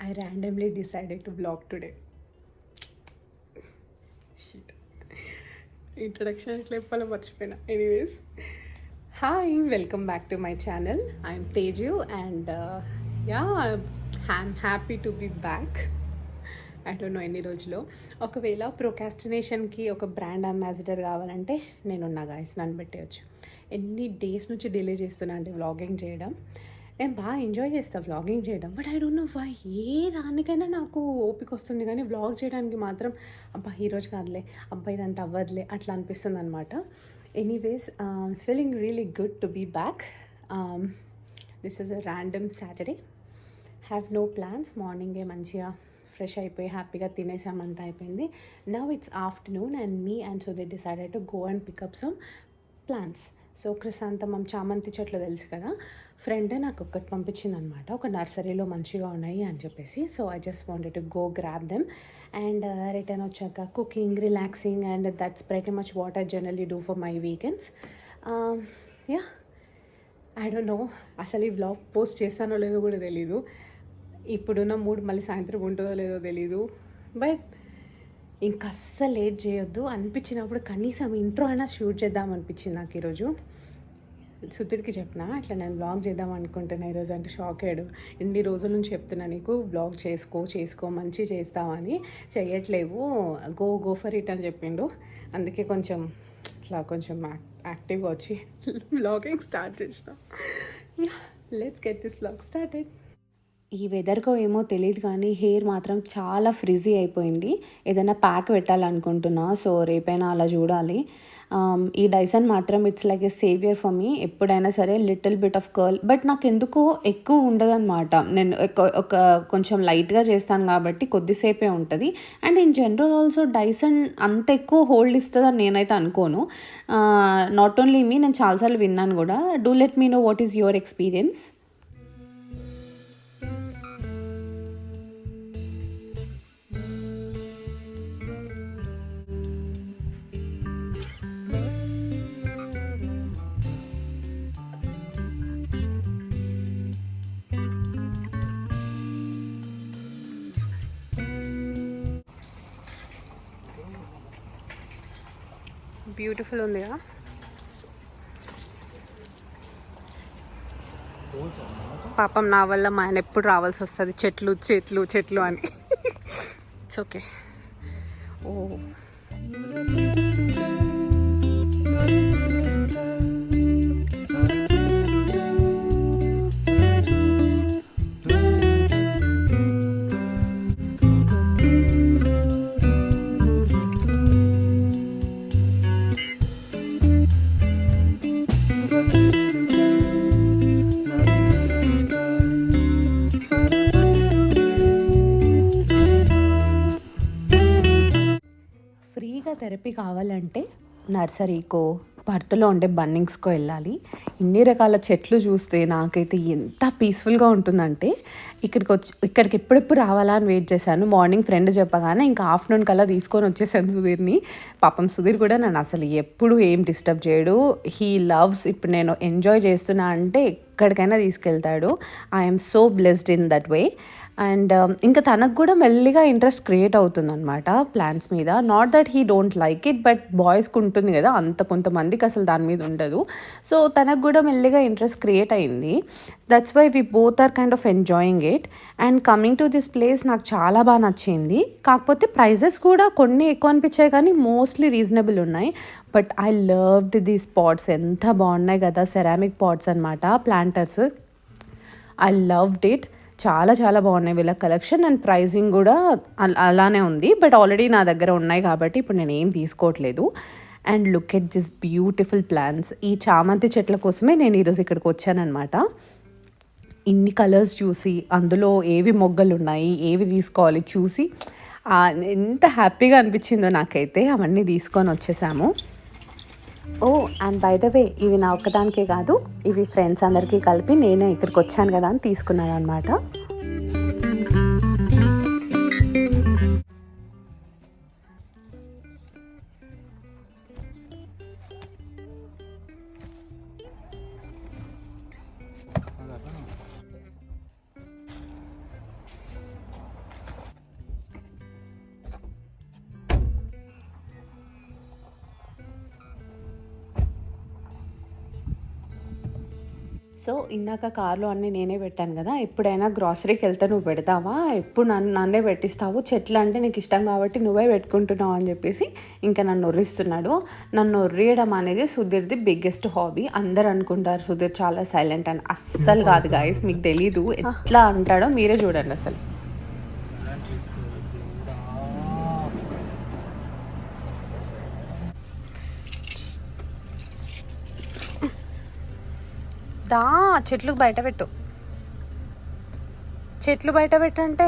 I randomly decided to vlog today. Shit. Introduction ఎట్లా చెప్పాలో మర్చిపోయినా. Anyways, hi, welcome back to my channel. I'm Teju and I'm happy to be back. I don't know ఎన్ని రోజులో. ఒకవేళ ప్రొకాస్టినేషన్కి ఒక brand ambassador కావాలంటే నేనున్నా guys, నన్ను పెట్టేయచ్చు. ఎన్ని డేస్ నుంచి డిలే చేస్తున్నా అంటే వ్లాగింగ్ చేయడం. నేను బాగా ఎంజాయ్ చేస్తాను వ్లాగింగ్ చేయడం, but I don't know why ఏ దానికైనా నాకు ఓపిక వస్తుంది, కానీ వ్లాగ్ చేయడానికి మాత్రం అబ్బా ఈరోజు కాదులే, అబ్బా ఇదంతా అవ్వదులే అట్లా అనిపిస్తుంది అనమాట. Anyways, feeling really good to be back. This is a random Saturday, have no plans. మార్నింగే మంచిగా ఫ్రెష్ అయిపోయి హ్యాపీగా తినేసామంతా అయిపోయింది. Now it's afternoon and me and so they decided to go and pick up some plants. So chrysanthemum చామంతి చెట్లు తెలుసు కదా, ఫ్రెండే నాకు ఒక్కటి పంపించింది అనమాట, ఒక నర్సరీలో మంచిగా ఉన్నాయి అని చెప్పేసి. So I just wanted to go grab them and return వచ్చాక cooking, relaxing, and that's pretty much what I generally do for my weekends. Yeah, I don't know అసలు ఈ వ్లాగ్ పోస్ట్ చేస్తానో లేదో కూడా తెలీదు. ఇప్పుడున్న మూడ్ మళ్ళీ సాయంత్రం ఉంటుందో లేదో తెలీదు, బట్ ఇంకా అస్సలు లేట్ చేయొద్దు అనిపించినప్పుడు కనీసం ఇంట్రో అయినా షూట్ చేద్దాం అనిపించింది నాకు ఈరోజు. సుధీర్కి చెప్పిన అట్లా నేను వ్లాగ్ చేద్దాం అనుకుంటున్నా ఈరోజు, అంటే షాక్ అయ్యాడు. ఎన్ని రోజుల నుంచి చెప్తున్నా నీకు వ్లాగ్ చేసుకో మంచి చేస్తామని, చెయ్యట్లేవు, గో ఫర్ ఇట్ అని చెప్పిండు. అందుకే కొంచెం ఇట్లా కొంచెం యాక్టివ్గా వచ్చి వ్లాగింగ్ స్టార్ట్ చేసిన. Let's get this vlog started. ఈ వెదర్కో ఏమో తెలియదు కానీ హెయిర్ మాత్రం చాలా ఫ్రిజీ అయిపోయింది. ఏదైనా ప్యాక్ పెట్టాలనుకుంటున్నా, సో రేపైనా అలా చూడాలి. ఈ డైసన్ మాత్రం it's like A saviour for me. ఎప్పుడైనా సరే little bit of curl, but నాకు ఎందుకో ఎక్కువ ఉండదన్నమాట. నేను ఒక కొంచెం లైట్గా చేస్తాను కాబట్టి కొద్దిసేపే ఉంటుంది. And in general also Dyson అంత ఎక్కువ హోల్డ్ ఇస్తుందని నేనైతే అనుకోను. నాట్ ఓన్లీ మీ, నేను చాలాసార్లు విన్నాను కూడా. Do let me know what is your experience. Beautiful ఉందిగా. పాపం నా వల్ల మా ఆయన ఎప్పుడు రావాల్సి వస్తుంది చెట్లు అని. It's okay. ఓ థెరపీ కావాలంటే నర్సరీకో, పర్త్లో ఉండే బన్నింగ్స్కో వెళ్ళాలి. ఇన్ని రకాల చెట్లు చూస్తే నాకైతే ఎంత పీస్ఫుల్గా ఉంటుందంటే ఇక్కడికి ఎప్పుడెప్పుడు రావాలా అని వెయిట్ చేశాను. మార్నింగ్ ఫ్రెండ్ చెప్పగానే ఇంకా ఆఫ్టర్నూన్ కల్లా తీసుకొని వచ్చేసాను సుధీర్ని. పాపం సుధీర్ కూడా నన్ను అసలు ఎప్పుడు ఏం డిస్టర్బ్ చేయడు. హీ లవ్స్, ఇప్పుడు నేను ఎంజాయ్ చేస్తున్నా అంటే ఎక్కడికైనా తీసుకెళ్తాడు. I'm so blessed in that way. And ఇంకా తనకు కూడా మెల్లిగా ఇంట్రెస్ట్ క్రియేట్ అవుతుందన్నమాట ప్లాంట్స్ మీద. Not that he don't like it, but బాయ్స్కి ఉంటుంది కదా, అంత కొంతమందికి అసలు దాని మీద ఉండదు. సో తనకు కూడా మెల్లిగా ఇంట్రెస్ట్ క్రియేట్ అయింది. That's why we both are kind of enjoying it. And coming to this place నాకు చాలా బాగా నచ్చింది. కాకపోతే ప్రైజెస్ కూడా కొన్ని ఎక్కువ అనిపించాయి కానీ మోస్ట్లీ రీజనబుల్ ఉన్నాయి. But I loved these pots, ఎంత బాగున్నాయి కదా, సెరామిక్ పాట్స్ అనమాట, ప్లాంటర్స్. I loved it. చాలా చాలా బాగున్నాయి వీళ్ళ కలెక్షన్, అండ్ ప్రైజింగ్ కూడా అలానే ఉంది. బట్ ఆల్రెడీ నా దగ్గర ఉన్నాయి కాబట్టి ఇప్పుడు నేను ఏం తీసుకోవట్లేదు. And look at this beautiful plants. ఈ చామంతి చెట్ల కోసమే నేను ఈరోజు ఇక్కడికి వచ్చానమాట. ఇన్ని కలర్స్ చూసి అందులో ఏవి మొగ్గలు ఉన్నాయి, ఏవి తీసుకోవాలి చూసి ఎంత హ్యాపీగా అనిపించిందో నాకైతే. అవన్నీ తీసుకొని వచ్చేసాము. ఓ అండ్ బై ద వే, ఇవి నా ఒక్కదానికే కాదు, ఇవి ఫ్రెండ్స్ అందరికీ కలిపి నేనే ఇక్కడికి వచ్చాను కదా అని తీసుకున్నాను అనమాట. సో ఇందాక కార్లో అన్నీ నేనే పెట్టాను కదా, ఎప్పుడైనా గ్రాసరీకి వెళ్తే నువ్వు పెడతావా, ఎప్పుడు నన్నే పెట్టిస్తావు, చెట్లు అంటే నీకు ఇష్టం కాబట్టి నువ్వే పెట్టుకుంటున్నావు అని చెప్పేసి ఇంకా నన్ను ఒర్రిస్తున్నాడు. నన్ను ఒర్రియడం అనేది సుధీర్ది బిగ్గెస్ట్ హాబీ. అందరు అనుకుంటారు సుధీర్ చాలా సైలెంట్ అని, అస్సలు కాదు గాయస్, మీకు తెలీదు ఎట్లా అంటాడో మీరే చూడండి అసలు. దా చెట్లు బయట పెట్టు, చెట్లు బయట పెట్టంటే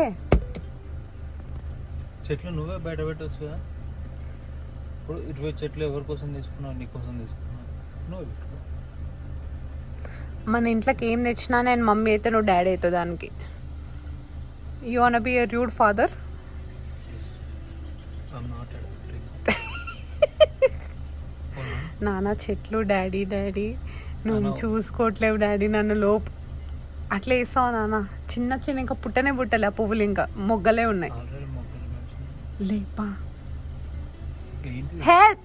చెట్లు నువ్వే బయట పెట్టవచ్చు కదా. ఇప్పుడు 20 చెట్లు ఎవరి కోసం తీసుకున్నావు? నీ కోసం తీసుకున్నావు, నువ్వే పెట్టుకో. మన ఇంట్లోకి ఏం తెచ్చినా నేను మమ్మీ అయితే నువ్వు డాడీ అవుతావు దానికి. You want be a rude father? నాన్న చెట్లు డాడీ డాడీ, నువ్వు చూసుకోవట్లేవు డాడీ నన్ను లోపు అట్లా వేస్తావు నాన్న. చిన్న చిన్న ఇంకా పుట్టనే పుట్టలే, ఆ పువ్వులు ఇంకా మొగ్గలే ఉన్నాయి. లేపా హెల్ప్.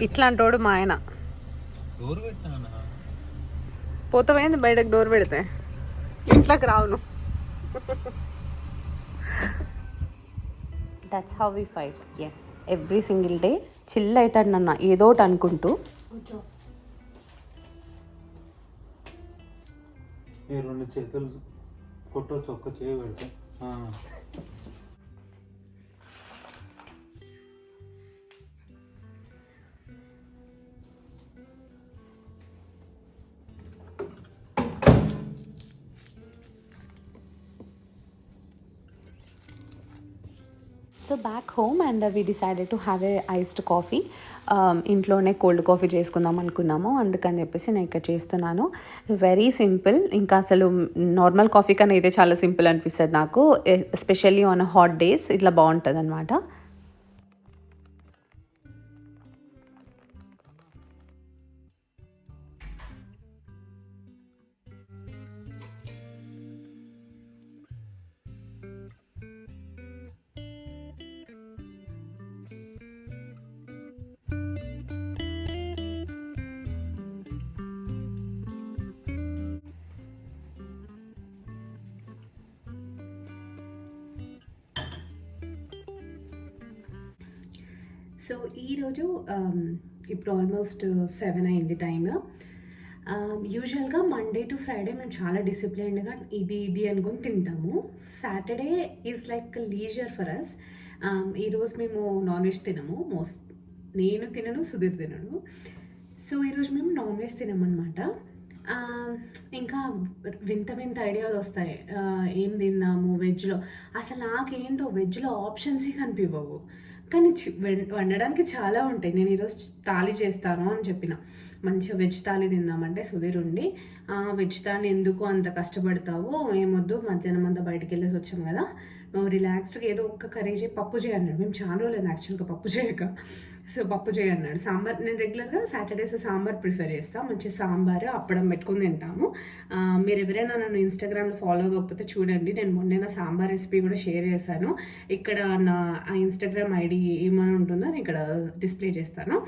ఇట్లాంటోడు మా ఆయన. పోతావేంది బయటకు డోర్ పెడితే? ఇంట్లోకి రావును. That's how we fight. Yes, every single day chill అవుతాడు నన్న ఏదో ఒకటి అనుకుంటూ. ఈ 2 చేతులు కొట్టొచ్చు, ఒక్క చేయి పెడితే. So back home and we decided to have a iced coffee. ఇంట్లోనే కోల్డ్ కాఫీ చేసుకుందాం అనుకున్నాము, అందుకని చెప్పేసి నేను ఇక్కడ చేస్తున్నాను. వెరీ సింపుల్, ఇంకా అసలు నార్మల్ కాఫీ కన్నా ఇదే చాలా సింపుల్ అనిపిస్తుంది నాకు, ఎస్పెషల్లీ ఆన్ హాట్ డేస్ ఇట్లా బాగుంటుంది అనమాట. సో ఈరోజు ఇప్పుడు ఆల్మోస్ట్ 7 అయింది టైమ్. యూజువల్గా మండే టు ఫ్రైడే మేము చాలా డిసిప్లైన్డ్గా ఇది అనుకొని తింటాము. Saturday is like leisure for us. ఈరోజు మేము నాన్ వెజ్ తినము, నేను తినను, సుధీర్ తినను. సో ఈరోజు మేము నాన్ వెజ్ తినమన్నమాట. ఇంకా వింత వింత ఐడియాలు వస్తాయి, ఏం తిందాము వెజ్లో. అసలు నాకేంటో వెజ్లో ఆప్షన్సే కనిపించవు, కానీ వండడానికి చాలా ఉంటాయి. నేను ఈరోజు తాళి చేస్తాను అని చెప్పిన, మంచిగా వెజ్ తాళి తిందామంటే సుధీర్ ఉండి, వెజ్ తాళి ఎందుకు అంత కష్టపడతావు, ఏమొద్దు మధ్యాహ్నం అంతా బయటకు వెళ్ళేసి వచ్చాం కదా, నువ్వు రిలాక్స్డ్గా ఏదో ఒక్క కర్రీ చేయి, పప్పు చేయి అన్నాడు. మేము చాలా రోజులు యాక్చువల్గా పప్పు చేయక, సో పప్పు చేయి అన్నాడు. సాంబార్, నేను రెగ్యులర్గా సాటర్డేస్ సాంబార్ ప్రిఫర్ చేస్తాను, మంచి సాంబార్ అప్పడం పెట్టుకుని తింటాము. మీరు ఎవరైనా నన్ను ఇన్స్టాగ్రామ్లో ఫాలో అవ్వకపోతే చూడండి, నేను మొన్న సాంబార్ రెసిపీ కూడా షేర్ చేశాను. ఇక్కడ నా ఇన్స్టాగ్రామ్ ఐడి ఏమైనా ఉంటుందో నేను ఇక్కడ డిస్ప్లే చేస్తాను.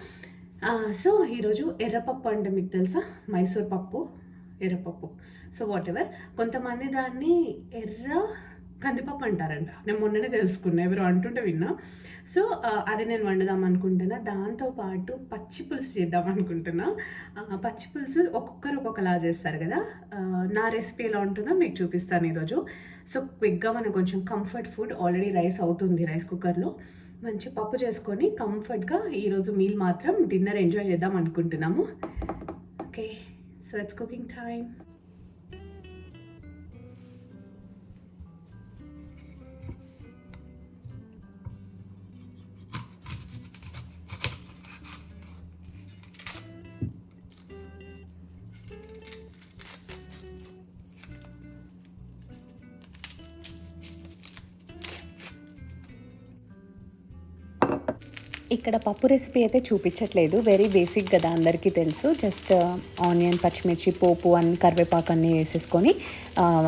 సో ఈరోజు ఎర్రపప్పు అంటే మీకు తెలుసా, మైసూర్ పప్పు, ఎర్రపప్పు. సో వాట్ ఎవర్, కొంతమంది దాన్ని కందిపప్పు అంటారంట, నేను మొన్ననే తెలుసుకున్నా, ఎవరు అంటుంటే విన్నా. సో అది నేను వండుదాం అనుకుంటున్నా. దాంతోపాటు పచ్చి పులుసు చేద్దాం అనుకుంటున్నా. పచ్చి పులుసు ఒక్కొక్కరు ఒక్కొక్కలా చేస్తారు కదా, నా రెసిపీ ఎలా ఉంటుందో మీకు చూపిస్తాను ఈరోజు. సో క్విక్గా మనకు కొంచెం కంఫర్ట్ ఫుడ్, ఆల్రెడీ రైస్ అవుతుంది రైస్ కుక్కర్లో, మంచి పప్పు చేసుకొని కంఫర్ట్గా ఈరోజు మీల్ మాత్రం డిన్నర్ ఎంజాయ్ చేద్దాం అనుకుంటున్నాము. Okay, so it's cooking time. ఇక్కడ పప్పు రెసిపీ అయితే చూపించట్లేదు, వెరీ బేసిక్ కదా, అందరికీ తెలుసు. జస్ట్ ఆనియన్, పచ్చిమిర్చి, పోపు అన్ని, కరివేపాకు అన్నీ వేసేసుకొని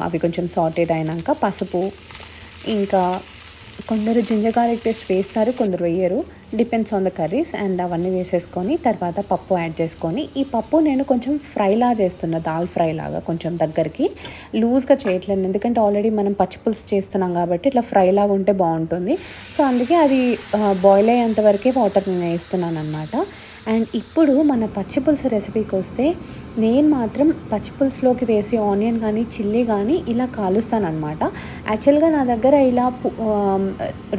అవి కొంచెం సాటేడ్ అయినాక పసుపు, ఇంకా కొందరు జింజర్ గార్లిక్ పేస్ట్ వేస్తారు, కొందరు వేయరు, depends on the curries. And అవన్నీ వేసేసుకొని తర్వాత పప్పు యాడ్ చేసుకొని, ఈ పప్పు నేను కొంచెం ఫ్రైలా చేస్తున్నా, దాల్ ఫ్రై లాగా కొంచెం దగ్గరికి లూజ్గా చేయట్లేదు, ఎందుకంటే ఆల్రెడీ మనం పచ్చిపులుసు చేస్తున్నాం కాబట్టి ఇట్లా ఫ్రై లాగా ఉంటే బాగుంటుంది. సో అందుకే అది బాయిల్ అయ్యేంత వరకే వాటర్ నేను వేస్తున్నాను అనమాట. అండ్ ఇప్పుడు మన పచ్చిపులుసు రెసిపీకి వస్తే, నేను మాత్రం పచ్చిపులుసులోకి వేసే ఆనియన్ కానీ చిల్లీ కానీ ఇలా కాలుస్తాను అనమాట. యాక్చువల్గా నా దగ్గర ఇలా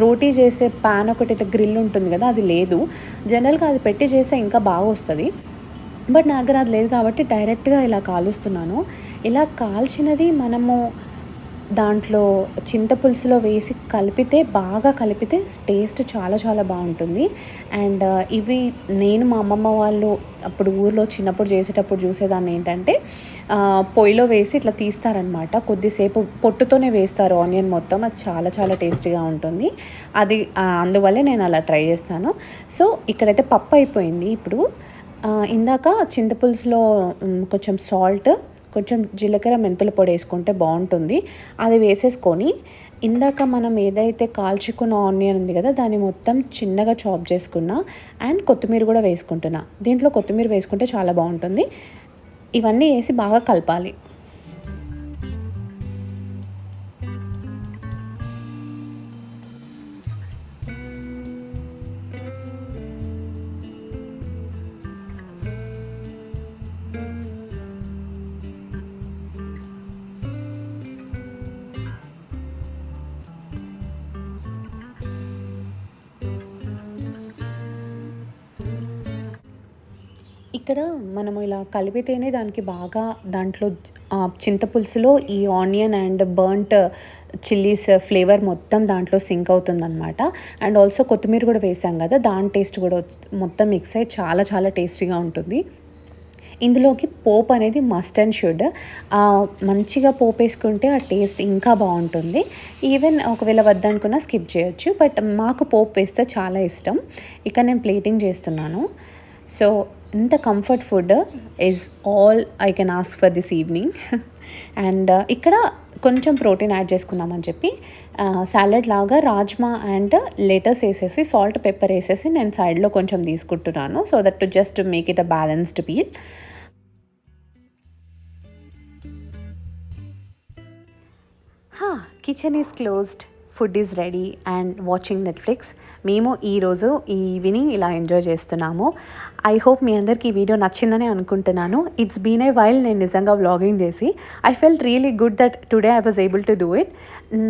రోటీ చేసే ప్యాన్ ఒకటి ఇట్లా గ్రిల్ ఉంటుంది కదా, అది లేదు. జనరల్గా అది పెట్టి చేస్తే ఇంకా బాగా వస్తుంది, బట్ నా దగ్గర అది లేదు కాబట్టి డైరెక్ట్గా ఇలా కాలుస్తున్నాను. ఇలా కాల్చినది మనము దాంట్లో చింతపులుసులో వేసి కలిపితే, బాగా కలిపితే టేస్ట్ చాలా చాలా బాగుంటుంది. అండ్ ఇవి నేను మా అమ్మమ్మ వాళ్ళు అప్పుడు ఊర్లో చిన్నప్పుడు చేసేటప్పుడు చూసేదాన్ని ఏంటంటే, పొయ్యిలో వేసి ఇట్లా తీస్తారనమాట, కొద్దిసేపు పొట్టుతోనే వేస్తారు ఆనియన్ మొత్తం, అది చాలా చాలా టేస్టీగా ఉంటుంది. అది అందువల్లే నేను అలా ట్రై చేస్తాను. సో ఇక్కడైతే పప్పు అయిపోయింది. ఇప్పుడు ఇందాక చింతపులుసులో కొంచెం సాల్ట్, కొంచెం జీలకర్ర మెంతుల పొడి వేసుకుంటే బాగుంటుంది. అది వేసేసుకొని ఇందాక మనం ఏదైతే కాల్చుకున్న ఆనియన్ ఉంది కదా, దాన్ని మొత్తం చిన్నగా చాప్ చేసుకున్నా. అండ్ కొత్తిమీర కూడా వేసుకుంటున్నా. దీంట్లో కొత్తిమీర వేసుకుంటే చాలా బాగుంటుంది. ఇవన్నీ వేసి బాగా కలపాలి. ఇక్కడ మనము ఇలా కలిపితేనే దానికి బాగా దాంట్లో చింతపులుసులో ఈ onion and burnt chillies flavour మొత్తం దాంట్లో సింక్ అవుతుందన్నమాట. అండ్ ఆల్సో కొత్తిమీర కూడా వేసాం కదా, దాని టేస్ట్ కూడా మొత్తం మిక్స్ అయ్యి చాలా చాలా టేస్టీగా ఉంటుంది. ఇందులోకి పోపు అనేది మస్ట్ అండ్ షుడ్. మంచిగా పోపు వేసుకుంటే ఆ టేస్ట్ ఇంకా బాగుంటుంది. ఈవెన్ ఒకవేళ వద్దనుకున్నా స్కిప్ చేయొచ్చు, బట్ మాకు పోపు వేస్తే చాలా ఇష్టం. ఇక నేను ప్లేటింగ్ చేస్తున్నాను. సో ఇంత comfort food is all I can ask for this evening. And ఇక్కడ కొంచెం ప్రోటీన్ యాడ్ చేసుకుందామని చెప్పి సాలెడ్ లాగా రాజ్మా అండ్ లెటస్ వేసేసి, సాల్ట్ పెప్పర్ వేసేసి నేను సైడ్లో కొంచెం తీసుకుంటున్నాను, so that to just make it a balanced meal. Kitchen is closed, food is ready and watching Netflix. మేము ఈరోజు ఈ ఈవినింగ్ ఇలా ఎంజాయ్ చేస్తున్నాము. ఐ హోప్ మీ అందరికీ ఈ వీడియో నచ్చిందని అనుకుంటున్నాను. ఇట్స్ బీన్ ఏ వైల్ నేను నిజంగా వ్లాగింగ్ చేసి. I felt really good that today I was able to do it.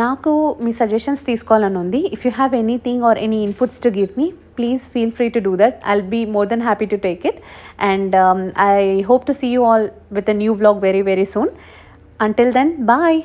నాకు మీ సజెషన్స్ తీసుకోవాలని ఉంది. If you have anything or any inputs to give me, please feel free to do that. I'll be more than happy to take it. And I hope to see you all with a new vlog very, very soon. Until then, bye.